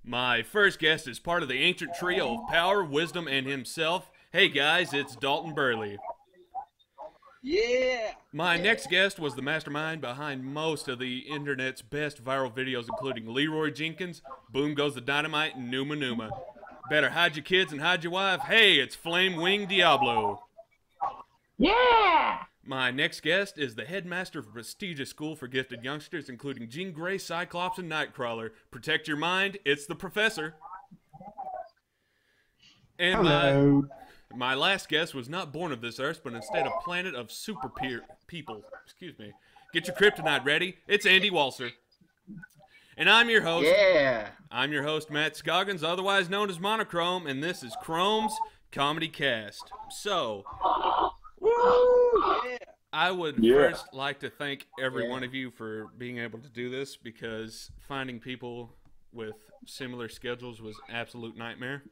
My first guest is part of the ancient trio of power, wisdom, and himself. Hey guys, it's Dalton Burley. Yeah! My next guest was the mastermind behind most of the internet's best viral videos, including Leroy Jenkins, Boom Goes the Dynamite, and Numa Numa. Better hide your kids and hide your wife. Hey, it's Flame Wing Diablo. Yeah! My next guest is the headmaster of a prestigious school for gifted youngsters, including Jean Grey, Cyclops, and Nightcrawler. Protect your mind, it's the professor. And my last guest was not born of this earth, but instead a planet of super people. Excuse me. Get your kryptonite ready. It's Andy Walser. And I'm your host. Yeah! I'm your host, Matt Scoggins, otherwise known as Monochrome, and this is Chrome's Comedy Cast. So, I would first like to thank every one of you for being able to do this, because finding people with similar schedules was an absolute nightmare.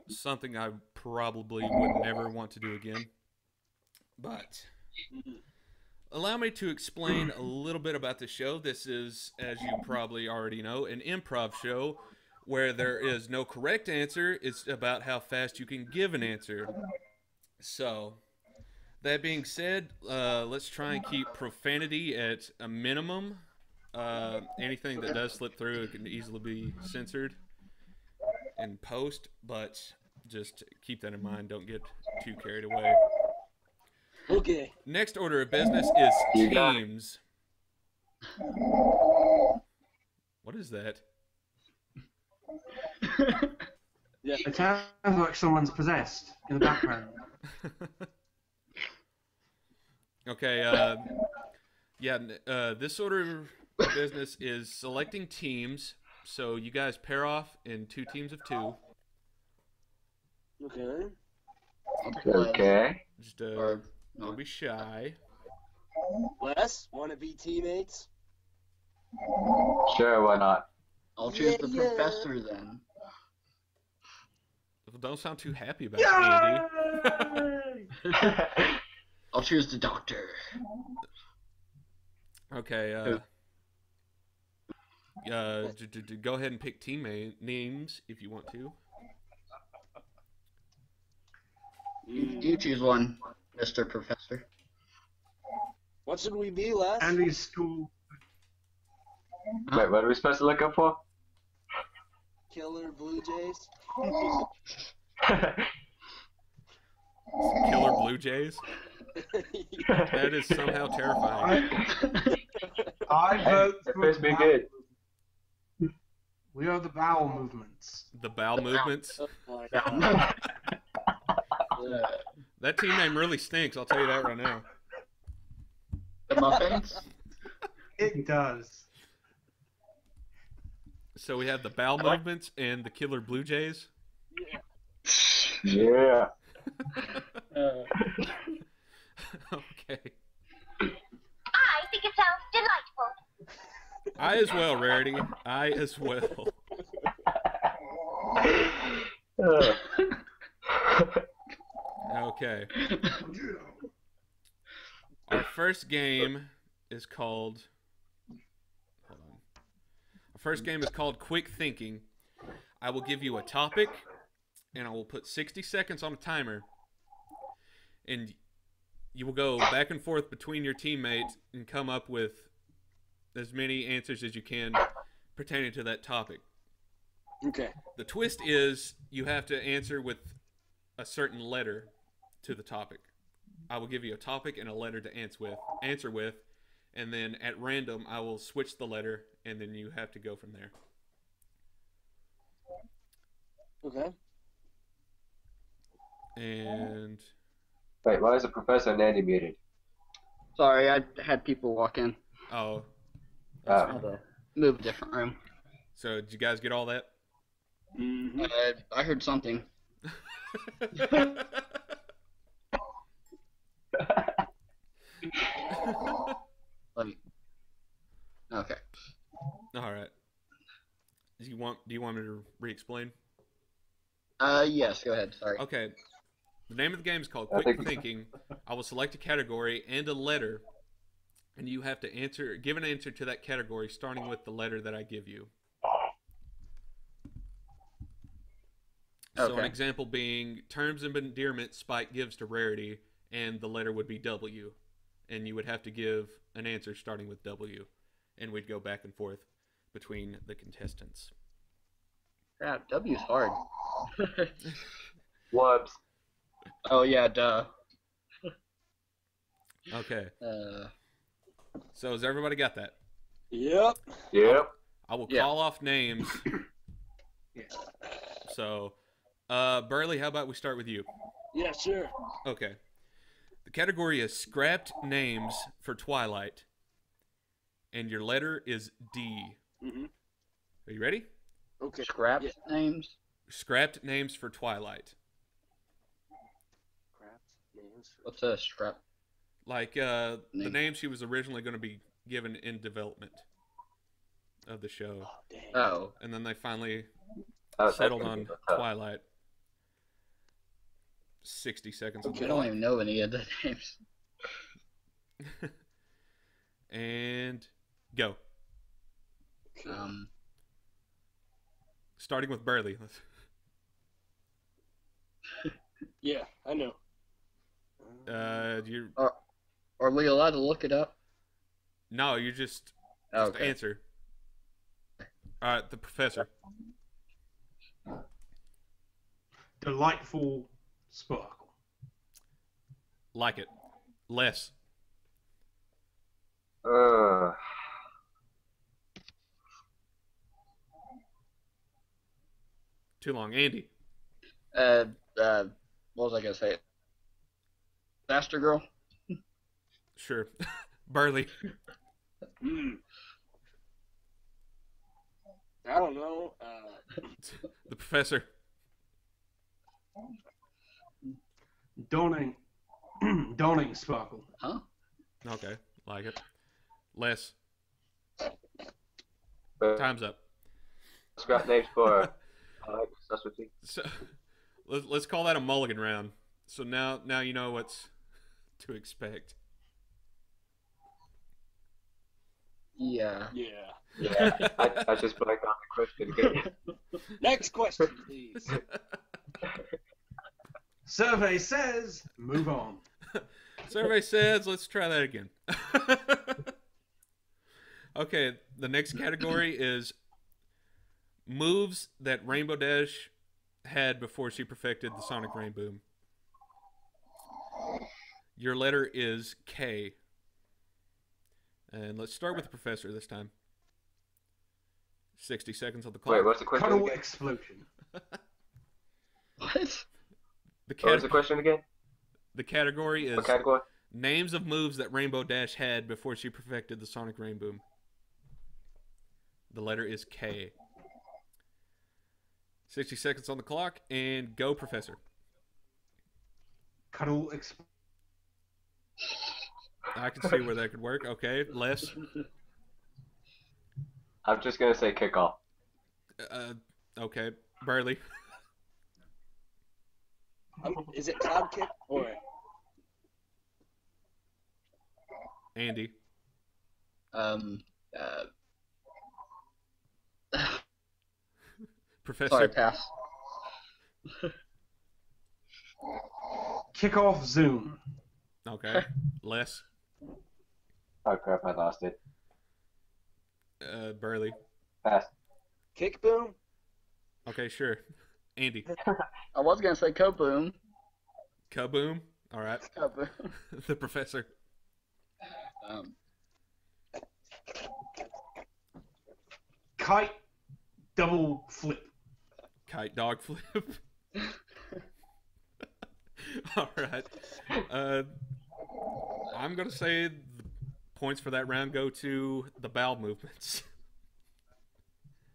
Something I probably would never want to do again. But allow me to explain a little bit about the show. This is, as you probably already know, an improv show where there is no correct answer. It's about how fast you can give an answer. So, that being said, let's try and keep profanity at a minimum. Anything that does slip through, it can easily be censored in post, but just keep that in mind. Don't get too carried away. Okay. Next order of business is teams. What is that? Yeah. It sounds like someone's possessed in the background. Okay, this order of business is selecting teams. So you guys pair off in 2 teams of 2. Okay. Okay. Just don't be shy. Les, wanna be teammates? Sure, why not? I'll choose the professor then. Don't sound too happy about it, Andy. I'll choose the doctor. Okay, go ahead and pick team names if you want to. You choose one, Mr. Professor. What should we be, Les? Andy's school. Wait, what are we supposed to look up for? Killer Bluejays? Killer Bluejays? That is somehow terrifying. I vote It for feels the be Bowel good. movement. We are the Bowel movements. The bowel movements? Oh my God. That team name really stinks, I'll tell you that right now. The muffins? It does. So we have the bowel movements and the Killer Bluejays? Yeah. Okay. I think it sounds delightful. I as well, Rarity. I as well. Okay. Our first game is called... Hold on. Our first game is called Quick Thinking. I will give you a topic, and I will put 60 seconds on a timer. And you will go back and forth between your teammates and come up with as many answers as you can pertaining to that topic. Okay. The twist is you have to answer with a certain letter to the topic. I will give you a topic and a letter to answer with, and then at random I will switch the letter, and then you have to go from there. Okay. And Wait, why is the professor and Andy muted? Sorry, I had people walk in. oh, I had to move a different room. so did you guys get all that? Mm-hmm. I heard something. Okay. All right. Do you want me to re-explain? Yes, go ahead. Sorry. Okay. The name of the game is called I Quick think- Thinking. I will select a category and a letter, and you have to give an answer to that category starting with the letter that I give you. So an Okay. example being terms of endearment Spike gives to Rarity, and the letter would be W, and you would have to give an answer starting with W, and we'd go back and forth between the contestants. Crap, W's hard. Whoops. Oh yeah, duh. Okay. Uh, So has everybody got that? Yep. Yep. I will Yeah. call off names. Yeah. So, Burley, how about we start with you? Yeah, sure. Okay. The category is scrapped names for Twilight, and your letter is D. Mm-hmm. Are you ready? Okay. scrapped Yeah. names. Scrapped names for Twilight. Crap. Names. What's a scrap? Like the Name. name she was originally going to be given in development of the show. Oh, dang. Oh, And then they finally That's settled gonna on be tough. Twilight. 60 seconds on I the don't clock. even know any of the names. And go. Um, Starting with Burley. Yeah, I know. You are we allowed to look it up? no, you just Okay. answer. All right, the professor. Delightful sparkle. Like it. Less. Uh, Too long. Andy. What was I gonna say? Faster girl. Sure. Burley. Hmm. I don't know. The professor. Dawning, dawning sparkle. Huh? Okay. Like it. Less. but Time's up. scrap names for specialty. So let's call that a mulligan round. So now you know what's to expect. Yeah. Yeah. Yeah, I just blanked on the question again. Next question, please. Survey says, move on. Survey says, let's try that again. Okay, the next category is moves that Rainbow Dash had before she perfected the Sonic Rain Boom. Your letter is K. And let's start with the professor this time. 60 seconds on the clock. Wait, what's the question Cuddle again? explosion. What? The, What was the question again? the category is What category? names of moves that Rainbow Dash had before she perfected the Sonic Rain Boom. The letter is K. 60 seconds on the clock, and go, Professor. Cuddle explosion. I can see where that could work. Okay, Les. I'm just gonna say kickoff. Okay, Burley. Is it cloud kick or? Andy. Um. Professor. Sorry, pass. Kickoff zoom. Okay, Les. Oh crap, I lost it. Burley. Pass. Kick boom? Okay, sure. Andy. I was gonna say kaboom. Kaboom. All right. Kaboom. The Professor. Um. Kite double flip. Kite dog flip. All right. I'm going to say the points for that round go to the bowel movements.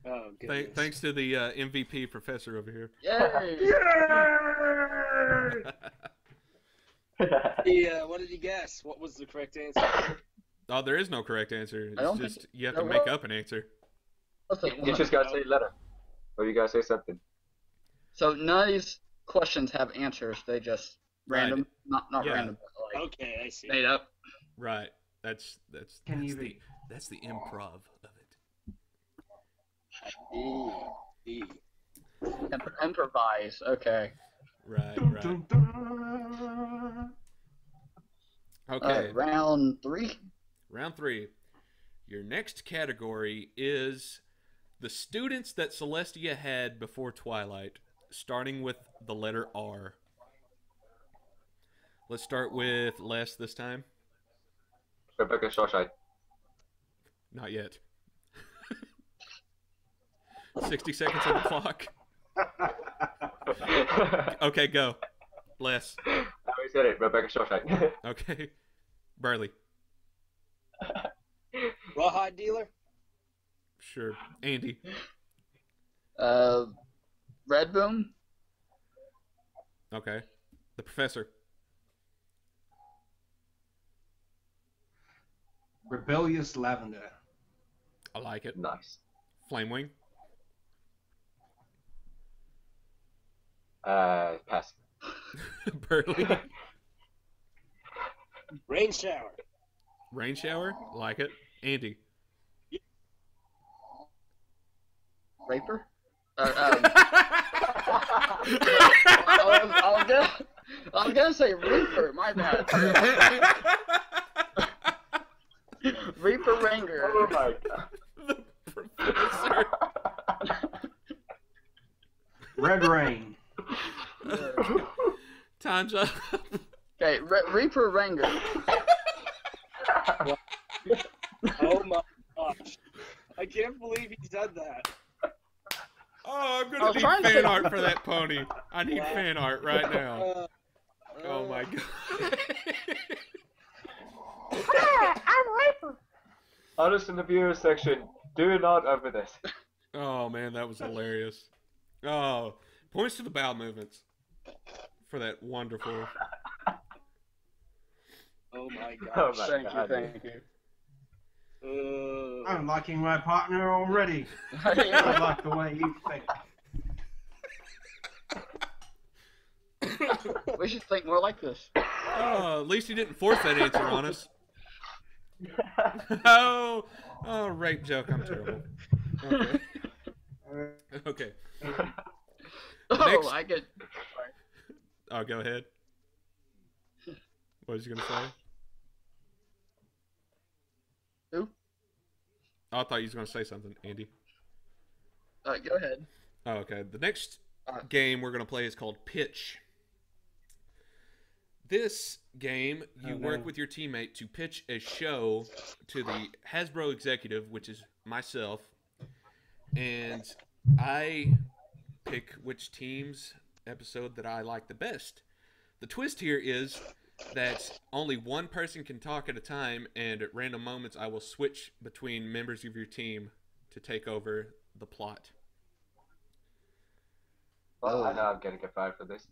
Oh, goodness. Thanks to the MVP professor over here. Yay! Yeah, what did you guess? What was the correct answer? Oh, there is no correct answer. I don't It's just think you have to there make was. up an answer. What's the You just gotta say letter. Or you gotta say something. So none of these questions have answers. They just random, not Yeah. random, but like Okay, I see. made up. Right. That's Can you the read? that's the improv of it. E. Improvise. Okay. Right, Dun, right. dun, dun. Okay, Round 3. round 3. Your next category is the students that Celestia had before Twilight, starting with the letter R. Let's start with Les this time. Rebecca Shawshank. Not yet. 60 seconds on the clock. Okay, go. Les. I already said it. Rebecca Shawshank. Okay. Burley. Rawhide dealer. Sure. Andy. Red Boom. Okay. The Professor. Rebellious Lavender. I like it. Nice. Flamewing. Pass. Burley. Rain shower. Rain Shower. Like it. Andy. Raper. I was gonna say Reaper. My bad. Reaper Ranger. Oh my god. The Professor. Red Rain. Time's up. Okay, Reaper Ranger. Oh my gosh. I can't believe he said that. Oh, I'm I gonna was need trying to fan say- art for that pony. I need fan art right now. Oh my god. Honest in the viewer section, do not over this. Oh man, that was hilarious. Oh, points to the bowel movements for that wonderful. Oh my Oh gosh. my Thank you, god. thank you. I'm liking my partner already. I like the way you think. We should think more like this. Oh, at least he didn't force that answer on us. Oh, rape joke. I'm terrible. Okay. Okay. Oh, Next- I get. Oh, go ahead. What was you gonna say? Who? Oh, I thought you was gonna say something, Andy. Go ahead. Oh, okay. The next game we're gonna play is called Pitch. This game, you work with your teammate to pitch a show to the Hasbro executive, which is myself, and I pick which team's episode that I like the best. The twist here is that only one person can talk at a time, and at random moments I will switch between members of your team to take over the plot. Well, I know I'm gonna get fired for this.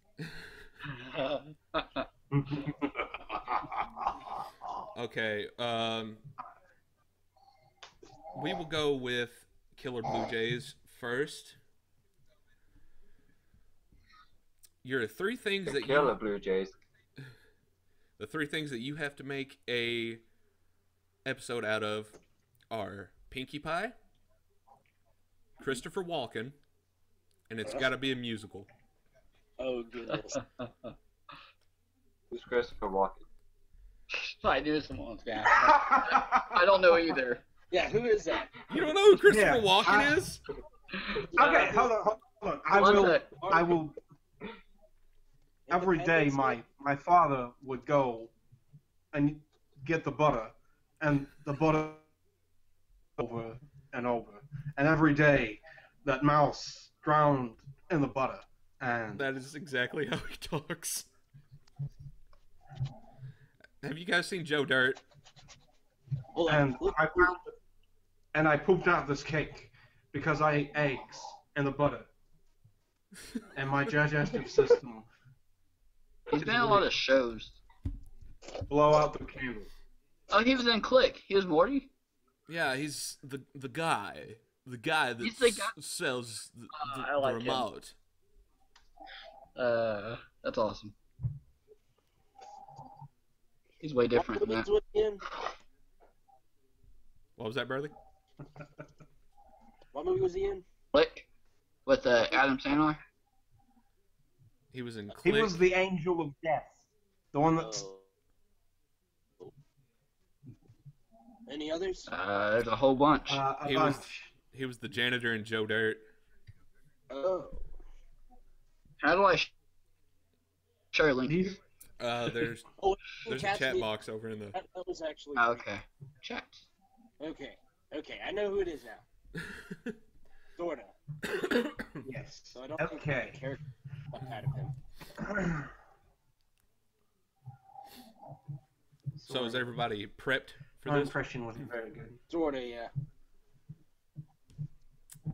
Okay, we will go with Killer Bluejays first. Your three things that Killer you Blue Jays. the three things that you have to make a episode out of are Pinkie Pie, Christopher Walken, and it's got to be a musical. Oh goodness. Who's Christopher Walken? I knew someone was gonna ask that. I don't know either. Yeah, who is that? You don't know who Christopher Yeah, Walken is? Okay, hold on. I will. Every day, my father would go and get the butter, and the butter over and over, and every day that mouse drowned in the butter, and That is exactly how he talks. Have you guys seen Joe Dirt? Hold on. and I pooped out this cake because I ate eggs and the butter, and my digestive system He's been in a lot of shows. blow out the candle. Oh, he was in Click. He was Morty. Yeah, he's the guy. The guy that He's the guy- sells I like the him. remote. That's awesome. He's way different than that. What was that, Burley? What movie was he in? Click. With Adam Sandler? He was in He Click. was the angel of death. The one that's... Oh. Any others? There's a whole bunch. a He bunch. He was the janitor in Joe Dirt. Oh. How do I share a link? He's- There's Oh, a chat box over in the. That was actually. Oh, okay. Chat. Okay. Okay. I know who it is now. Sorta. Yes. So I don't think Okay. the character out of him. So is everybody prepped for My this? impression wasn't very good. Sorta, yeah.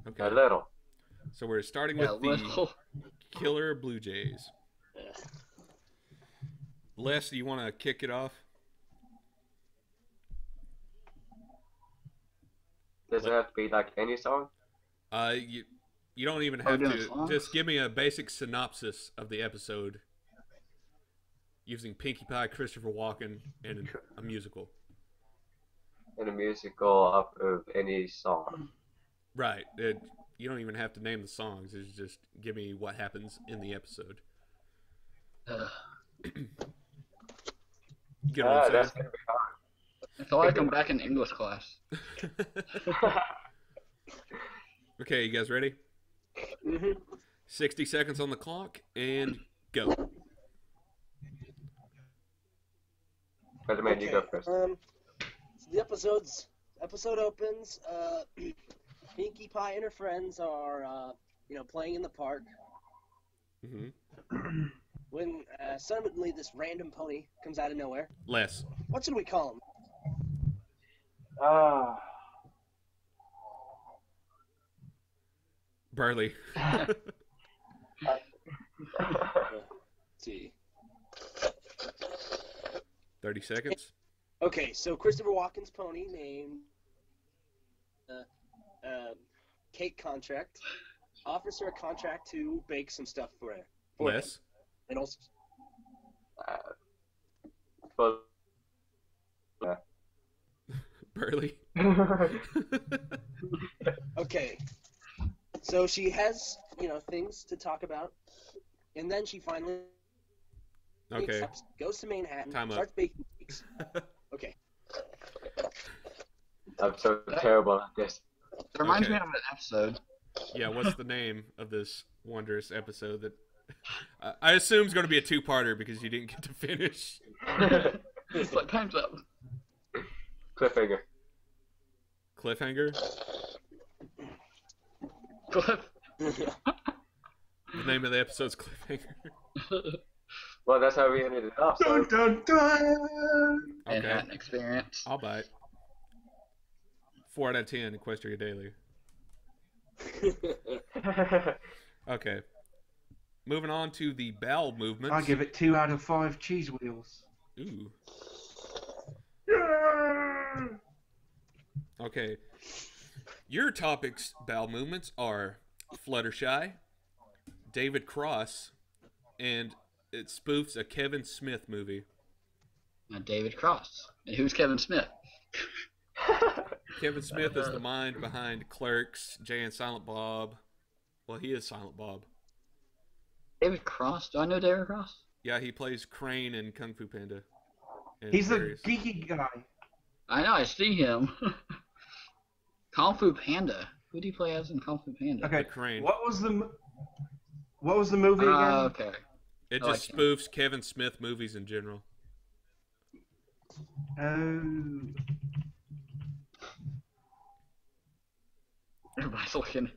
Okay. A little. So we're starting Yeah, with the little. Killer Bluejays. Ugh. Les, do you want to kick it off? Does it have to be like any song? You don't even Oh, have doing to. songs? Just give me a basic synopsis of the episode using Pinkie Pie, Christopher Walken, and a musical. In a musical off of any song. Right. You don't even have to name the songs. It's just give me what happens in the episode. You get what I'm That's saying? gonna be hard. I feel like I'm back in English class. Okay, you guys ready? Mhm. 60 seconds on the clock, and go. Spider-Man, you go first. So the episode opens. Pinkie Pie and her friends are, playing in the park Hmm. when suddenly this random pony comes out of nowhere. Les. What should we call him? Burley. Let's see. 30 seconds. Okay, so Christopher Walken's pony named Cake Contract offers her a contract to bake some stuff for her. For him. Les. And also, But Burley. okay. So she has, things to talk about, and then she finally Okay. accepts, goes to Manhattan, Time up. starts baking cakes. Okay. I'm so terrible at this. It reminds Okay. me of an episode. Yeah, what's the name of this wondrous episode that I assume is going to be a two-parter because you didn't get to finish? It's like time's up. Cliffhanger. Cliffhanger? Cliff. The name of the episode's Cliffhanger. Well, that's how we ended it off. So. Dun, dun, dun. Okay. Manhattan experience. I'll buy it. 4 out of 10, Equestria Daily. Okay. Moving on to the bowel movements. I give it 2 out of 5 cheese wheels. Ooh. Okay. Your topics, bowel movements, are Fluttershy, David Cross, and it spoofs a Kevin Smith movie. David Cross. And who's Kevin Smith? Kevin Smith is the mind behind Clerks, Jay and Silent Bob. Well, he is Silent Bob. David Cross? Do I know David Cross? Yeah, he plays Crane in Kung Fu Panda. And He's the various- geeky guy. I know, I see him. Kung Fu Panda. Who did he play as in Kung Fu Panda? Okay. Crane. What was the movie again? Okay. It I just like spoofs Kevin Smith movies in general. Oh. Everybody's looking.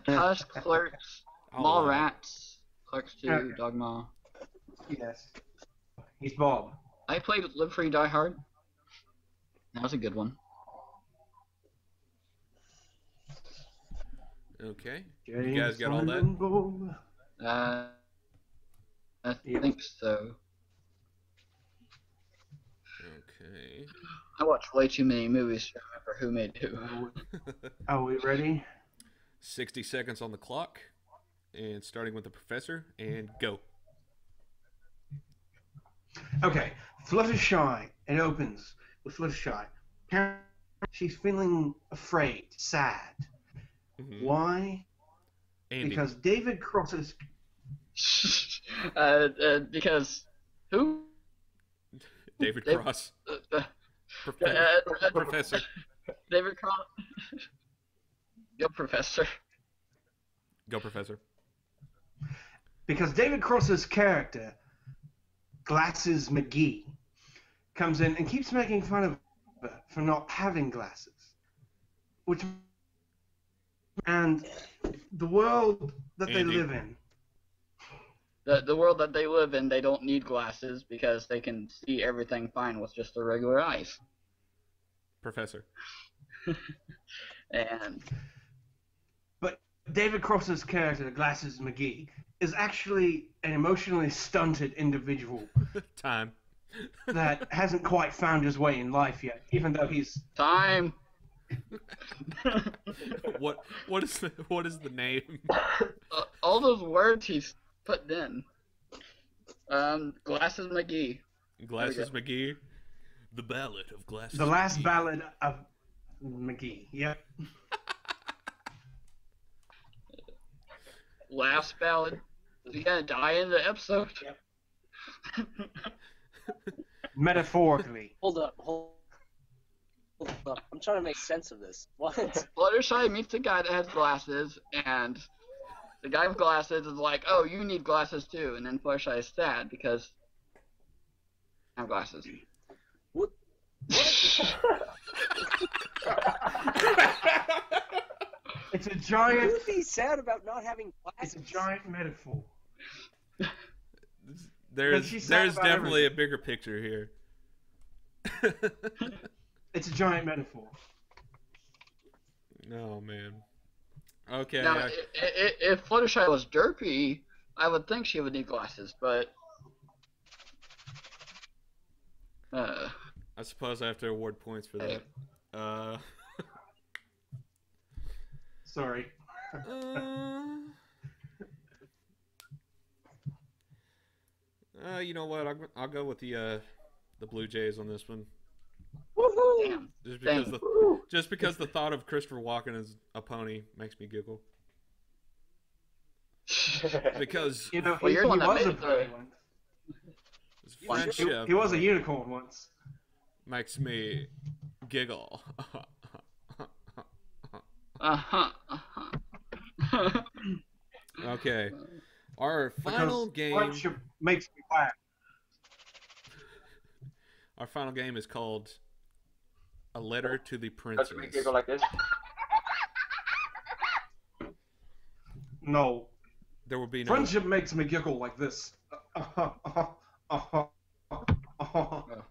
Tusk, Clerks, I'll Mall allow it. Rats, Clerks 2, Okay. Dogma. Yes. He's Bob. I played Live Free Die Hard. That was a good one. Okay. James guys got all that? Silent Bob. I Yeah. think so. Okay. I watched way too many movies to remember who made who. Are we ready? 60 seconds on the clock. And starting with the professor. And go. Okay. Fluttershy. It opens with Fluttershy. She's feeling afraid, sad. Mhm. Why? Andy. Because David Cross's Because who? David Dave- Cross. Uh, Professor. David Cross. Yo, Professor. Go, Professor. because David Cross's character, Glasses McGee, comes in and keeps making fun of her for not having glasses, and the world that they Andy. live in. The world that they live in, they don't need glasses because they can see everything fine with just their regular eyes. Professor. And But David Cross's character, Glasses McGee, is actually an emotionally stunted individual Time. that hasn't quite found his way in life yet, even though he's time. What is the name? All those words he's put in. Glasses McGee. Glasses McGee. The Ballad of Glasses. the last McGee. ballad of McGee. Yep. Last ballad. Is he gonna die in the episode? Yep. Metaphorically. Hold up. I'm trying to make sense of this. What? Fluttershy meets a guy that has glasses, and the guy with glasses is like, "Oh, you need glasses too," and then Fluttershy is sad because I have glasses. What? It's a giant. Goofy's sad about not having It's glasses. a giant metaphor. There's she's sad about definitely a bigger picture here. It's a giant metaphor. Oh man. Okay. Now, if Fluttershy was derpy, I would think she would need glasses, but I suppose I have to award points for that. Sorry. You know what? I'll go with the Bluejays on this one. Woohoo! damn. Just because the thought of Christopher Walken as a pony makes me giggle. Because You know, Well, he you're the one that was a made the- pony once. his He was- friendship He was a unicorn once. makes me giggle. Uh-huh. Okay. Our final Because game. friendship makes me laugh. Our final game is called A Letter to the Don't you Princess. make it go like this? No. There will be no. Friendship makes me giggle like this.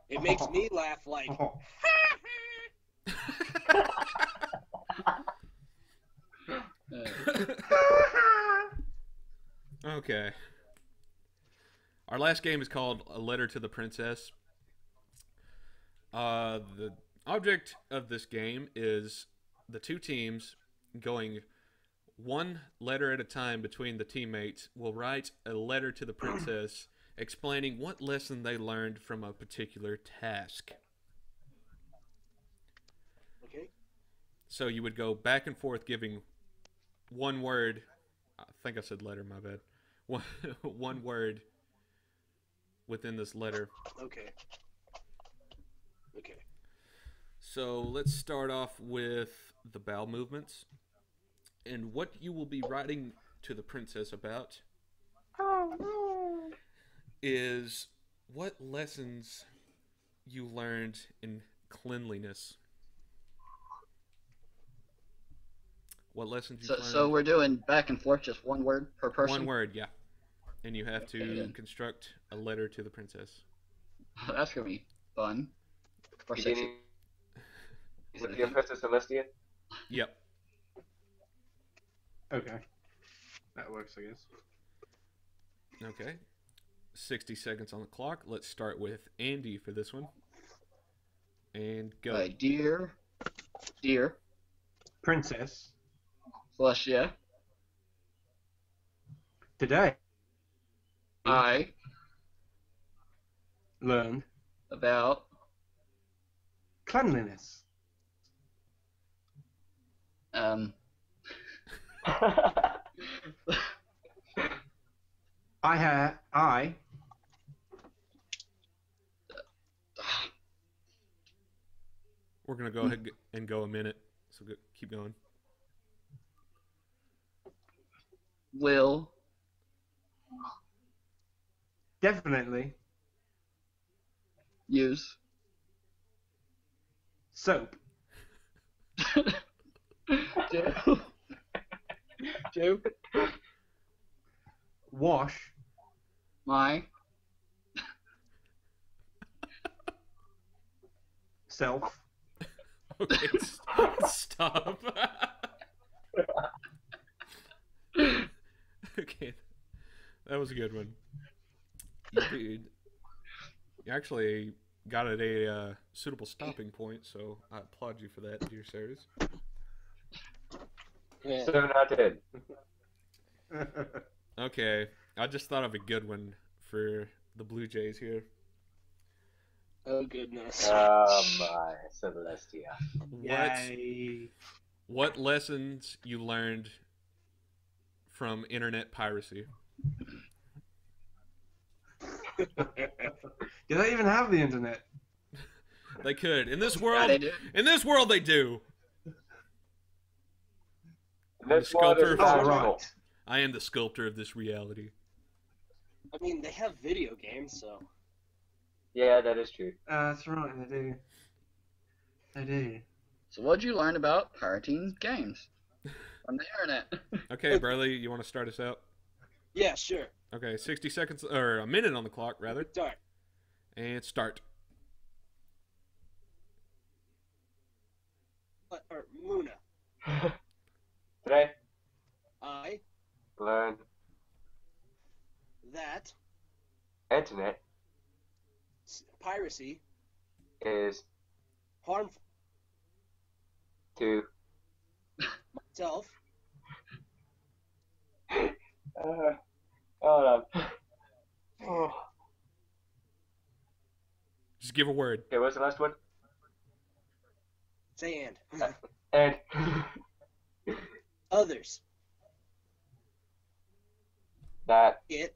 It makes me laugh like. Okay. Our last game is called A Letter to the Princess. The object of this game is the two teams going one letter at a time between the teammates will write a letter to the princess explaining what lesson they learned from a particular task. Okay. So you would go back and forth giving one word. I think I said letter, my bad. One word within this letter. Okay. Okay. So let's start off with the bowel movements and what you will be writing to the princess about. Is what lessons you learned in cleanliness. What lessons you learned? So we're doing back and forth, just one word per person? One word, yeah. And you have to Okay. construct a letter to the princess. That's going to be fun. Or You sexy. didn't- Is it the Princess Celestia? Yep. Okay. That works, I guess. Okay. 60 seconds on the clock. Let's start with Andy for this one. And go. Dear Princess, Celestia, today I learned about cleanliness. I We're gonna go ahead and go a minute. So keep going. Will definitely use soap. Joe. Joe. Wash My self. Okay, stop. Okay, that was a good one. You actually got at a suitable stopping point, so I applaud you for that, dear sirs. Yeah. 7 out of 10. Okay, I just thought of a good one for the Blue Jays here. Oh goodness. Oh my Celestia. Yay. What lessons you learned from internet piracy? Do they even have the internet? They could. In this Yeah, world, they do. in this world, they do. This sculptor one is of- Oh, magical. right. I am the sculptor of this reality. I mean, they have video games, so. Yeah, that is true. That's right, they do. They do. So what'd you learn about pirating games on the internet? Okay, Burley, you want to start us out? Yeah, sure. Okay, 60 seconds, or a minute on the clock, rather. Start. And start. Or Muna. Today, I learn that internet piracy is harmful to myself. hold on. Oh. Just give a word. Okay, what's the last one? Say and. And Others. that It.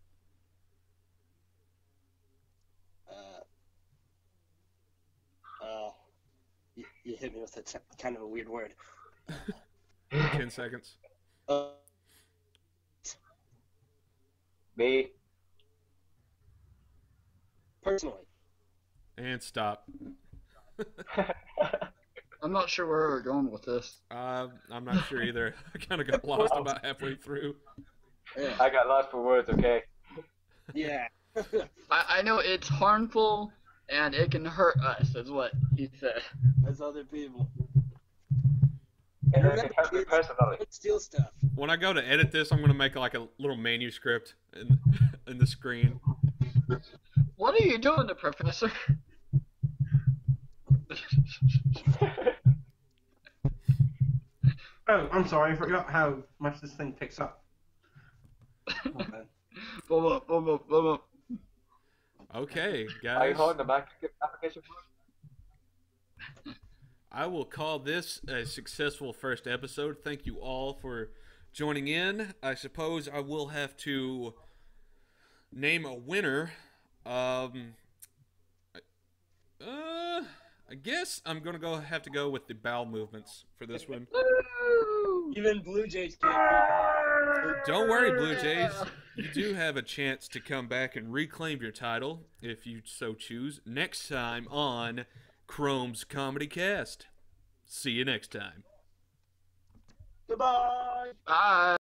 You hit me with a kind of a weird word. 10 seconds. me Personally. And stop. I'm not sure where we're going with this. I'm not sure either. I kind of got lost about halfway through. Yeah. I got lost for words, okay? Yeah. I know it's harmful and it can hurt us, is what he said. As other people. And Remember, it hurt me kids, personally. don't steal stuff. When I go to edit this, I'm going to make like a little manuscript in the screen. What are you doing, the professor? Oh, I'm sorry, I forgot how much this thing picks up. Oh, man. Boom up, boom up, boom up. Okay, Are you guys. holding the back application for? I will call this a successful first episode. Thank you all for joining in. I suppose I will have to name a winner. I guess I'm gonna have to go with the bowel movements for this one. Woo! Even Blue Jays can't. Don't worry, Blue Jays. You do have a chance to come back and reclaim your title if you so choose next time on Chrome's Comedy Cast. See you next time. Goodbye. Bye.